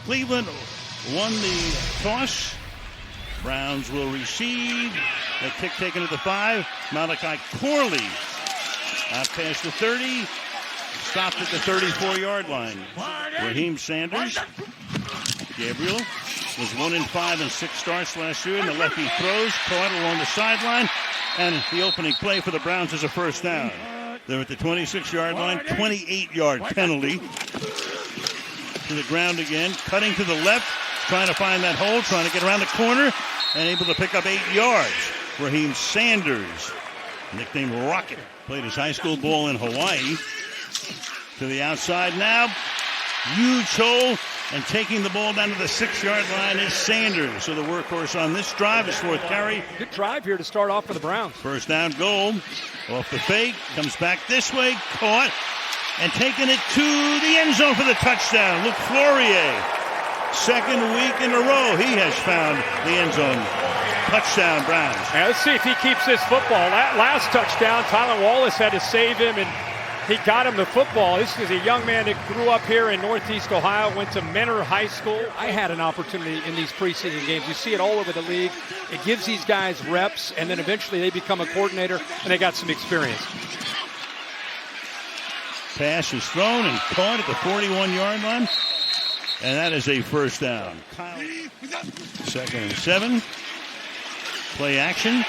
Cleveland won the toss. Browns will receive. The kick taken at the 5. Malachi Corley out past the 30. Stopped at the 34-yard line. Raheem Sanders. Gabriel was 1-5 in 6 starts last year. And the lefty throws. Caught along the sideline. And the opening play for the Browns is a first down. They're at the 26-yard line. 28-yard penalty. To the ground again. Cutting to the left. Trying to find that hole. Trying to get around the corner. And able to pick up 8 yards. Raheem Sanders, nicknamed Rocket, played his high school ball in Hawaii. To the outside now. Huge hole. And taking the ball down to the 6-yard line is Sanders. So the workhorse on this drive is 4th carry. Good drive here to start off for the Browns. First down goal. Off the fake. Comes back this way. Caught. And taking it to the end zone for the touchdown. Luke Flourier. Second week in a row he has found the end zone. Touchdown, Browns. Now let's see if he keeps this football. That last touchdown, Tylan Wallace had to save him, and he got him the football. This is a young man that grew up here in Northeast Ohio, went to Menor High School. I had an opportunity in these preseason games. You see it all over the league. It gives these guys reps, and then eventually they become a coordinator, and they got some experience. Pass is thrown and caught at the 41-yard line. And that is a first down. 2nd and 7. Play action.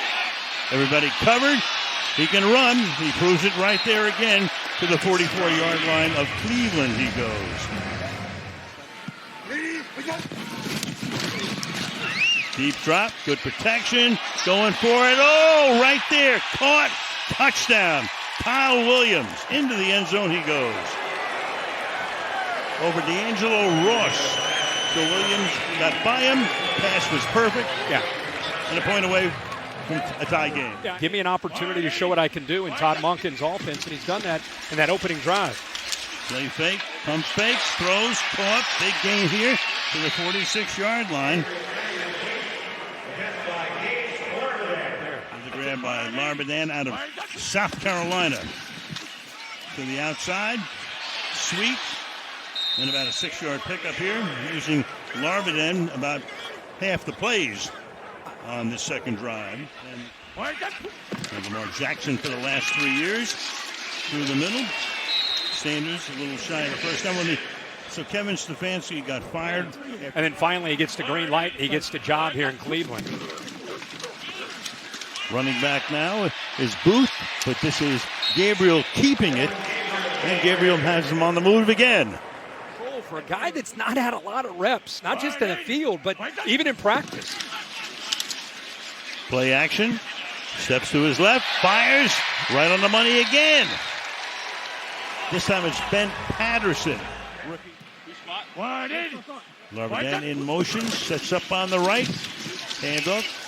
Everybody covered. He can run. He proves it right there again. To the 44-yard line of Cleveland he goes. Deep drop. Good protection. Going for it. Oh, right there. Caught. Touchdown. Kyle Williams. Into the end zone he goes. Over D'Angelo Ross. So Williams got by him. Pass was perfect. Yeah. And a point away from a tie game. Yeah. Give me an opportunity to show what I can do in Todd Monken's offense, and he's done that in that opening drive. Play fake, pump fakes, throws, caught. Big gain here to the 46-yard line. There's a grab by Larbadan out of South Carolina. To the outside. Sweep. And about a 6-yard pickup here, using Larbadan about half the plays on this second drive. And Lamar Jackson for the last 3 years through the middle. Sanders a little shy of the first time. So Kevin Stefanski got fired. And then finally he gets the green light. He gets the job here in Cleveland. Running back now is Booth, but this is Gabriel keeping it. And Gabriel has him on the move again. For a guy that's not had a lot of reps, not just in the field, but even in practice. Play action. Steps to his left. Fires. Right on the money again. This time it's Ben Patterson. Larbadan in motion. Sets up on the right. Handoff.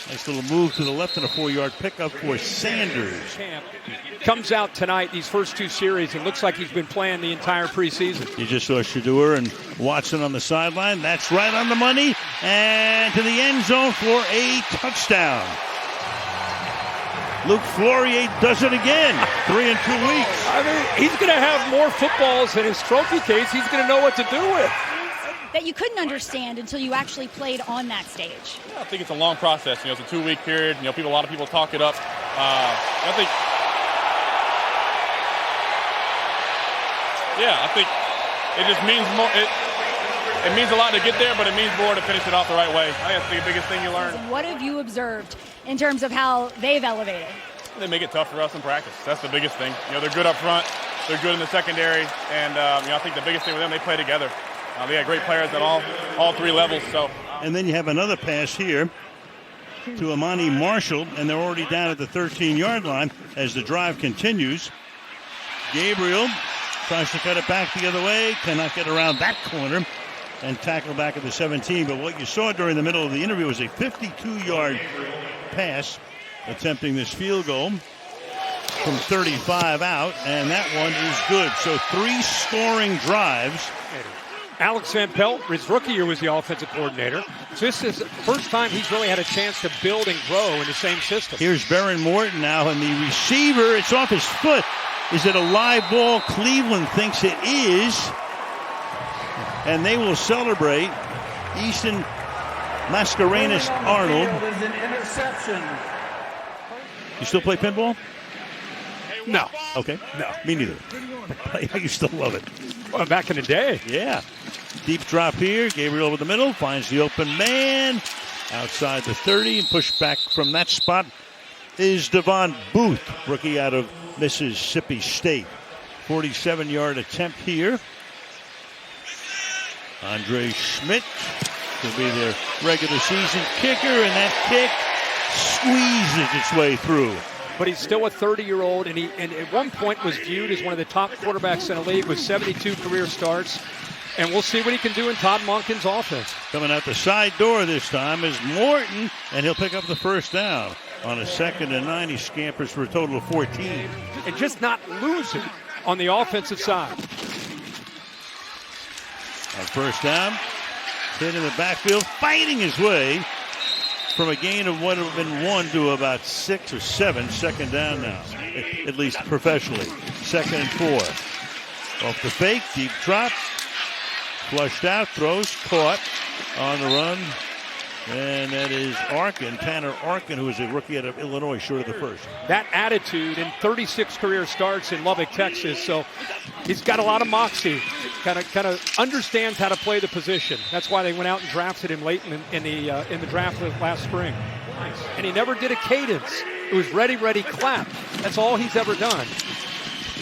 Nice little move to the left and a 4-yard pickup for Sanders. Comes out tonight, these first 2 series, and looks like he's been playing the entire preseason. You just saw Shador and Watson on the sideline. That's right on the money. And to the end zone for a touchdown. Luke Flourier does it again. 3 in 2 weeks. I mean, he's going to have more footballs in his trophy case. He's going to know what to do with. That you couldn't understand until you actually played on that stage. I think it's a long process. It's a 2-week period. A lot of people talk it up. I think it just means more. It means a lot to get there, but it means more to finish it off the right way. I think that's the biggest thing you learn. What have you observed in terms of how they've elevated? They make it tough for us in practice. That's the biggest thing. They're good up front. They're good in the secondary, and I think the biggest thing with them, they play together. They got great players at all 3 levels. So. And then you have another pass here to Amani Marshall, and they're already down at the 13-yard line as the drive continues. Gabriel tries to cut it back the other way, cannot get around that corner and tackle back at the 17. But what you saw during the middle of the interview was a 52-yard pass attempting this field goal from 35 out, and that one is good. So 3 scoring drives. Alex Van Pelt, his rookie year, was the offensive coordinator. So this is the first time he's really had a chance to build and grow in the same system. Here's Baron Morton now, and the receiver, it's off his foot. Is it a live ball? Cleveland thinks it is. and they will celebrate Easton Mascarenas Arnold. Is an interception. You still play pinball? No. Okay. No. Me neither. You still love it. Well, back in the day. Yeah. Deep drop here. Gabriel over the middle. Finds the open man. Outside the 30. And pushed back from that spot is Devon Booth, rookie out of Mississippi State. 47-yard attempt here. Andre Schmidt will be their regular season kicker, and that kick squeezes its way through. But he's still a 30-year-old, and at one point was viewed as one of the top quarterbacks in the league with 72 career starts. And we'll see what he can do in Todd Monken's offense. Coming out the side door this time is Morton, and he'll pick up the first down. On a 2nd and 9, he scampers for a total of 14. And just not losing on the offensive side. On first down, hit in the backfield, fighting his way from a gain of what would have been 1 to about 6 or 7. Second down now, at least professionally. 2nd and 4. Off the fake, deep drop. Flushed out, throws, caught on the run. And that is Arkin, Tanner Arkin, who is a rookie out of Illinois, short of the first. That attitude in 36 career starts in Lubbock, Texas. So he's got a lot of moxie. Kind of understands how to play the position. That's why they went out and drafted him late in the draft last spring. And he never did a cadence. It was ready, clap. That's all he's ever done.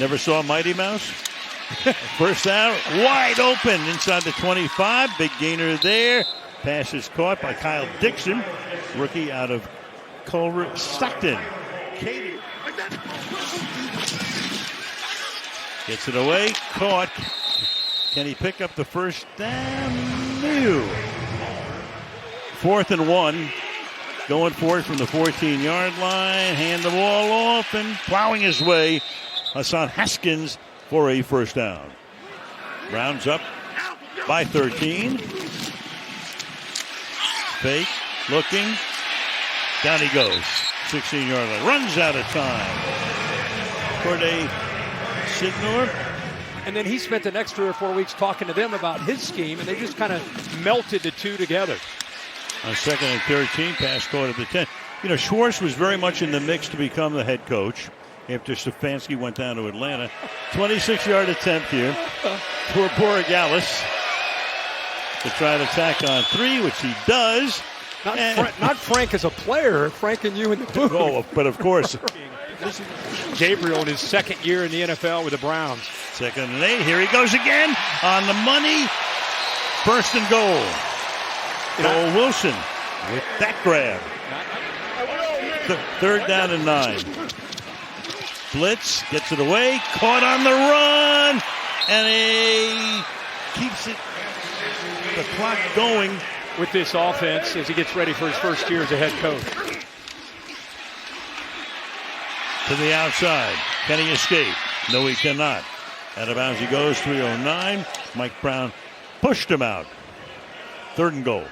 Never saw Mighty Mouse. First down, wide open inside the 25. Big gainer there. Pass is caught by Kyle Dixon, rookie out of Culver Stockton. Katie gets it away, caught. Can he pick up the first down? No. 4th and 1. Going for it from the 14-yard line. Hand the ball off and plowing his way. Hassan Haskins for a first down. Rounds up by 13. Fake, looking, down he goes. 16-yard line, runs out of time. Corday Signor. And then he spent the next 3 or 4 weeks talking to them about his scheme, and they just kind of melted the two together. On 2nd and 13, pass caught at the 10. You know, Schwartz was very much in the mix to become the head coach after Stefanski went down to Atlanta. 26-yard attempt here for Borregales to try to tack on 3, which he does. Not Frank as a player, Frank and you in the booth. Oh, but of course. Gabriel in his 2nd year in the NFL with the Browns. 2nd and 8. Here he goes again on the money. 1st and goal. Joel Wilson with that grab. 3rd down and 9. Blitz gets it away. Caught on the run. And he keeps it. The clock going with this offense as he gets ready for his first year as a head coach. To the outside. Can he escape? No, he cannot. Out of bounds he goes. 3:09. Mike Brown pushed him out. 3rd and goal.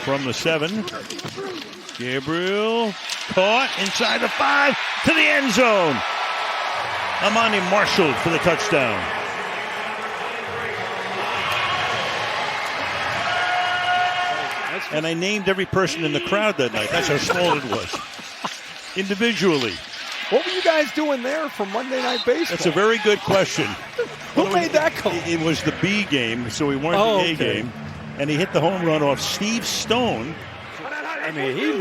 From the 7. Gabriel caught inside the 5 to the end zone. Amani Marshall for the touchdown. And I named every person in the crowd that night. That's how small it was. Individually. What were you guys doing there for Monday Night Baseball? That's a very good question. Who made that call? It was the B game, so we weren't the A game. And he hit the home run off Steve Stone. I mean, he's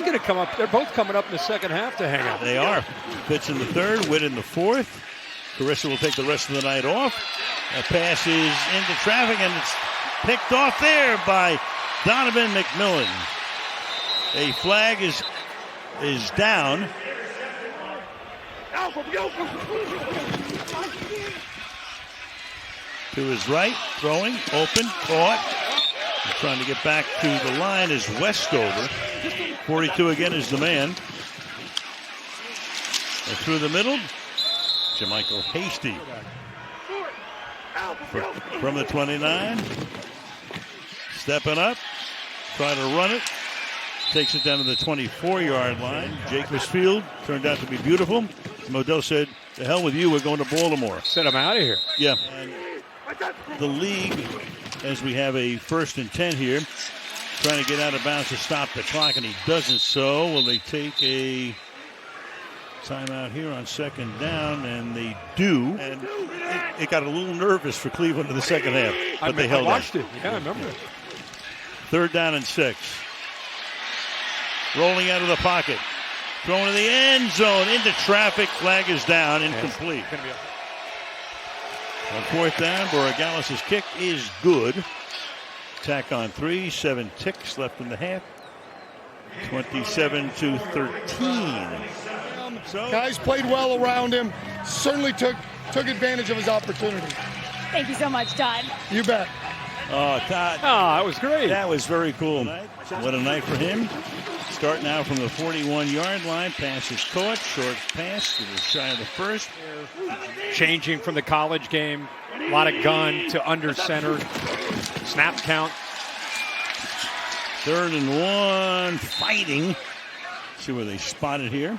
going to come up. They're both coming up in the second half to hang out. They are. Fitz in the 3rd, Witt in the 4th. Carissa will take the rest of the night off. That pass is into traffic, and it's picked off there by Donovan McMillan. A flag is down. To his right, throwing, open, caught. Trying to get back to the line is Westover. 42 again is the man. And through the middle, Jermichael Hasty. From the 29. Stepping up, trying to run it. Takes it down to the 24-yard line. Jake Field turned out to be beautiful. Modell said, "The hell with you, we're going to Baltimore." Send him out of here. Yeah. And the league, as we have a 1st and 10 here, trying to get out of bounds to stop the clock, and he doesn't so. Will they take a timeout here on 2nd down? And they do. And it got a little nervous for Cleveland in the second half, but they held I watched on. it. Yeah, I remember it. 3rd down and 6. Rolling out of the pocket. Thrown to the end zone. Into traffic. Flag is down. Incomplete. On 4th down, Borregales' kick is good. Tack on 3. 7 ticks left in the half. 27-13. So Guys played well around him. Certainly took advantage of his opportunity. Thank you so much, Todd. You bet. Oh, Todd. Oh, that was great. That was very cool. What a night for him. Start now from the 41-yard line. Pass is caught. Short pass to the shy of the first. Changing from the college game. A lot of gun to under center. Snap count. 3rd and 1. Fighting. See where they spot it here.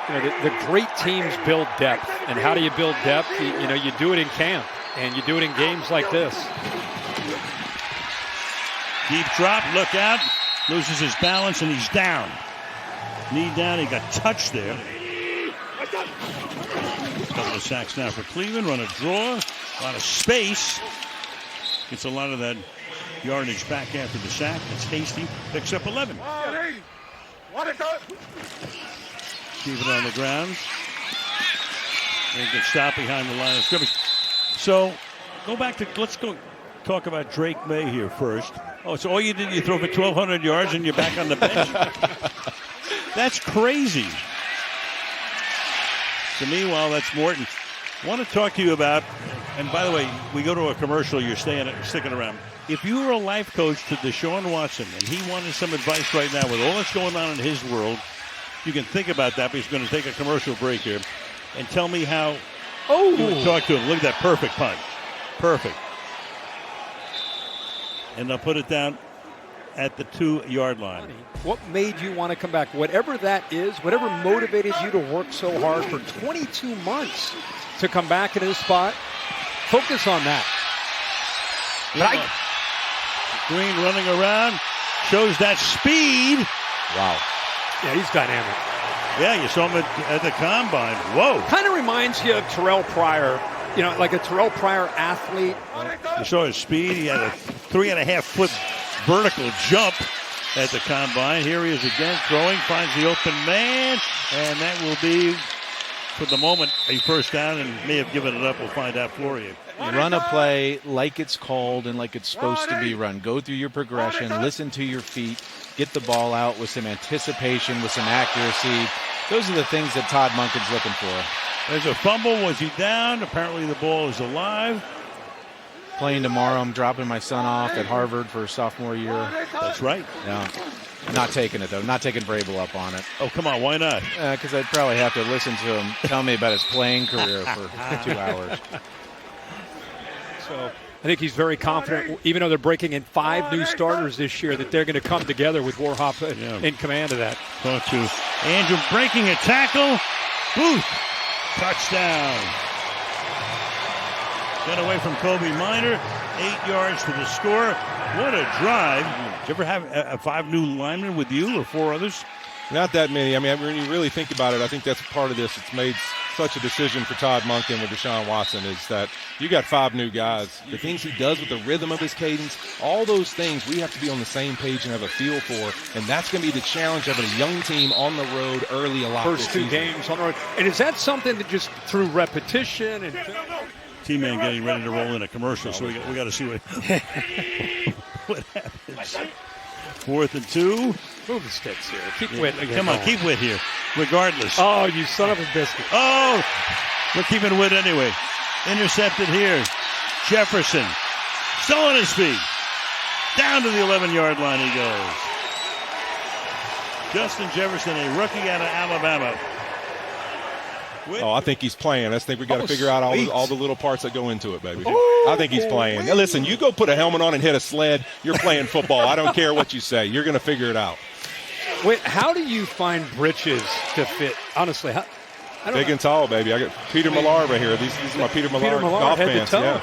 You know, the great teams build depth. And how do you build depth? You do it in camp. And you do it in games like this. Deep drop. Look out. Loses his balance, and he's down. Knee down. He got touched there. A couple of sacks now for Cleveland. Run a draw. A lot of space. Gets a lot of that yardage back after the sack. It's Hasty. Picks up 11. Keep it on the ground. They can stop behind the line of scrimmage. So, go back to, let's go talk about Drake May here first. Oh, so all you did, you throw for 1,200 yards and you're back on the bench? That's crazy. To me, well, that's Morton. I want to talk to you about, and by the way, we go to a commercial, you're sticking around. If you were a life coach to Deshaun Watson and he wanted some advice right now with all that's going on in his world, you can think about that, but he's going to take a commercial break here. And tell me how you would talk to him. Look at that perfect punt. Perfect. And they'll put it down at the 2-yard line. What made you want to come back? Whatever that is, whatever motivated you to work so hard for 22 months to come back into this spot, focus on that. Green running around, shows that speed. Wow. Yeah, he's dynamic. Yeah, you saw him at the combine. Whoa. Kind of reminds you of Terrell Pryor. You know, like a Terrell Pryor athlete. You saw his speed. He had a 3.5-foot vertical jump at the combine. Here he is again throwing, finds the open man, and that will be, for the moment, a first down, and may have given it up. We'll find out for you. Run a play like it's called and like it's supposed to be run. Go through your progression, listen to your feet, get the ball out with some anticipation, with some accuracy. Those are the things that Todd Monken's looking for. There's a fumble. Was he down? Apparently the ball is alive. Playing tomorrow, I'm dropping my son off at Harvard for his sophomore year. That's right. Yeah. Not taking it, though. Not taking Vrabel up on it. Oh, come on. Why not? Because I'd probably have to listen to him tell me about his playing career for 2 hours. So I think he's very confident, even though they're breaking in 5 new starters this year, that they're going to come together with Warhop in command of that. Talk to Andrew breaking a tackle. Booth. Touchdown. Got away from Kobe Minor. 8 yards for the score. What a drive. Did you ever have 5 new linemen with you or 4 others? Not that many. I mean, when you really think about it, I think that's part of this. It's made such a decision for Todd Monken with Deshaun Watson is that you got 5 new guys. The things he does with the rhythm of his cadence, all those things we have to be on the same page and have a feel for, and that's going to be the challenge of a young team on the road early a lot. First 2 games on the road. And is that something that just through repetition and T-Man getting ready to roll in a commercial, so we got to see what what happens. 4th and 2. Move the sticks here. Keep Witt. Come on, keep Witt here, regardless. Oh, you son of a biscuit. Oh, we're keeping Witt anyway. Intercepted here. Jefferson still on his feet. Down to the 11-yard line he goes. Justin Jefferson, a rookie out of Alabama. Oh, I think he's playing. I think we got to figure out all the little parts that go into it, baby. I think he's playing. Now, listen, you go put a helmet on and hit a sled, you're playing football. I don't care what you say. You're going to figure it out. Wait, how do you find britches to fit? Honestly, Big and tall, baby. I got Peter Millar right here. These are my Peter Millar Peter Millar, golf head to fans. toe. Yeah.